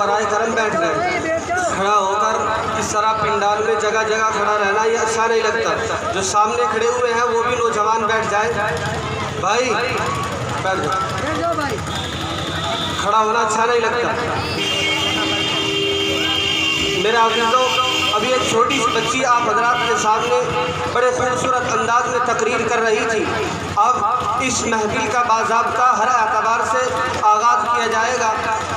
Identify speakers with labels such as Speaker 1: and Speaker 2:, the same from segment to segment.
Speaker 1: برائے کرم بیٹھ جائیں. کھڑا ہو کر اس طرح پنڈال میں جگہ جگہ کھڑا رہنا یہ اچھا نہیں لگتا. جو سامنے کھڑے ہوئے ہیں وہ بھی نوجوان بیٹھ جائیں. بھائی بیٹھ جاؤ. کھڑا ہونا اچھا نہیں لگتا. میرے عزیزوں، ابھی ایک چھوٹی سی بچی آپ حضرات کے سامنے بڑے خوبصورت انداز میں تقریر کر رہی تھی. اب اس محفل کا باضابطہ ہر اعتبار سے آغاز کیا جائے گا،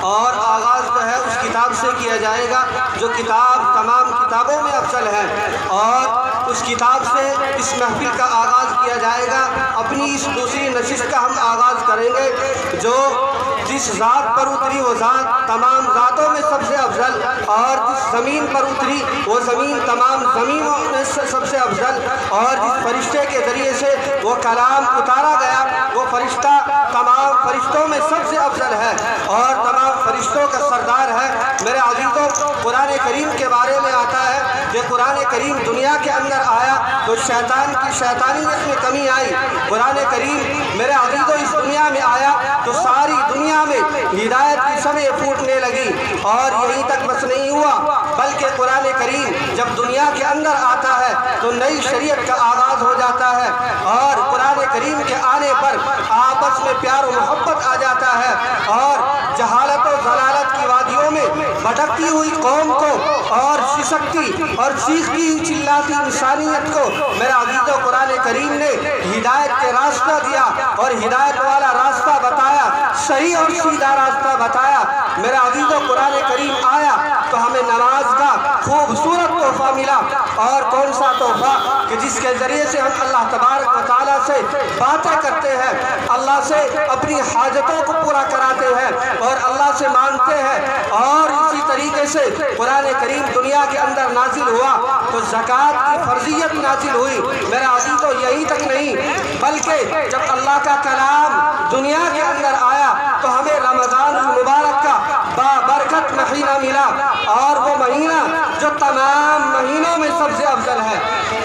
Speaker 1: اور آغاز جو ہے اس کتاب سے کیا جائے گا جو کتاب تمام کتابوں میں افضل ہے، اور اس کتاب سے اس محفل کا آغاز کیا جائے گا. اپنی اس دوسری نشست کا ہم آغاز کریں گے جو جس ذات پر اتری وہ ذات تمام ذاتوں میں سب سے افضل، اور جس زمین پر اتری وہ زمین تمام زمینوں میں سب سے افضل، اور جس فرشتے کے ذریعے سے وہ کلام اتارا گیا وہ فرشتہ تمام فرشتوں میں سب سے افضل ہے اور تمام فرشتوں کا سردار ہے. میرے عزیزوں، قرآن کریم کے بارے میں آتا ہے کہ قرآن کریم دنیا کے اندر آیا تو شیطان کی شیطانیت میں کمی آئی. قرآن کریم میرے عزیزوں اس دنیا میں آیا تو ساری دنیا میں ہدایت کی شمع پھوٹنے لگی. اور یہیں تک بس نہیں ہوا بلکہ قرآن کریم جب دنیا کے اندر آتا ہے تو نئی شریعت کا آغاز ہو جاتا ہے، اور قرآن کریم کے آنے پر آپس میں پیار و محبت آ جاتا ہے، اور جہالت و ضلالت کی وادیوں میں بھٹکتی ہوئی قوم کو اور سسکتی اور چیختی ہوئی چلاتی انسانیت کو میرے عزیزوں قرآن کریم نے ہدایت کے راستہ دیا اور ہدایت والا راستہ بتایا، صحیح اور سیدھا راستہ بتایا. میرے عزیزوں قرآن کریم آیا تو ہمیں نماز کا خوبصورت تحفہ ملا، اور کون سا تحفہ کہ جس کے ذریعے سے ہم اللہ تبارک و تعالیٰ سے باتیں کرتے ہیں، اللہ سے اپنی حاجتوں کو پورا کراتے ہیں اور اللہ سے مانگتے ہیں. اور اسی طریقے سے قرآن کریم دنیا کے اندر نازل ہوا تو زکوٰۃ کی فرضیت نازل ہوئی. میرے عزیزوں یہی تک نہیں بلکہ جب اللہ کا کلام دنیا کے اندر آیا تو ہمیں رمضان المبارک کا بابرکت مہینہ ملا، اور وہ مہینہ جو تمام مہینوں میں سب سے افضل ہے.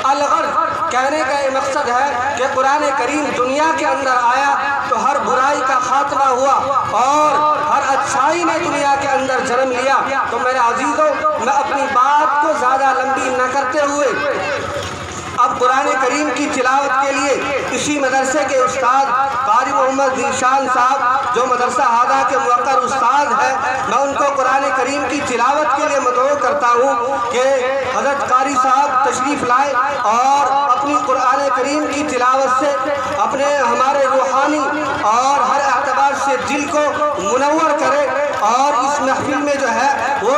Speaker 1: الغرض کہنے کا یہ مقصد ہے کہ قرآن کریم دنیا کے اندر آیا تو ہر برائی کا خاتمہ ہوا اور ہر اچھائی نے دنیا کے اندر جنم لیا. تو میرے عزیزوں میں اپنی بات کو زیادہ لمبی نہ کرتے ہوئے اب قرآن کریم کی تلاوت کے لیے اسی مدرسے کے استاد قاری محمد ذیشان صاحب جو مدرسہ ہادہ کے موقر استاد ہیں، میں ان کو قرآن کریم کی تلاوت کے لیے مدعو کرتا ہوں کہ حضرت قاری صاحب تشریف لائے اور اپنی قرآن کریم کی تلاوت سے اپنے ہمارے روحانی اور ہر اعتبار سے دل کو منور کرے، اور اس محفل میں جو ہے وہ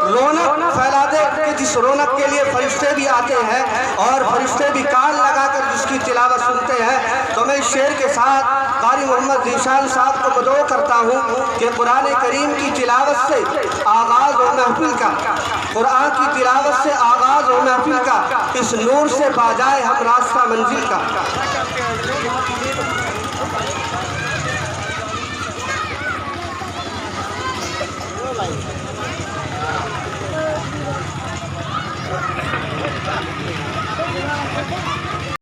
Speaker 1: رونق پھیلا دے کہ جس رونق کے لیے فرشتے بھی آتے ہیں اور فرشتے بھی کان لگا کر جس کی تلاوت سنتے ہیں. تو میں اس شعر کے ساتھ قاری محمد ذیشان صاحب کو مدعو کرتا ہوں کہ قرآن کریم کی تلاوت سے آغاز ہو محفل کا، قرآن کی تلاوت سے آغاز ہو محفل کا، اس نور سے پا جائے ہم راستہ منزل کا.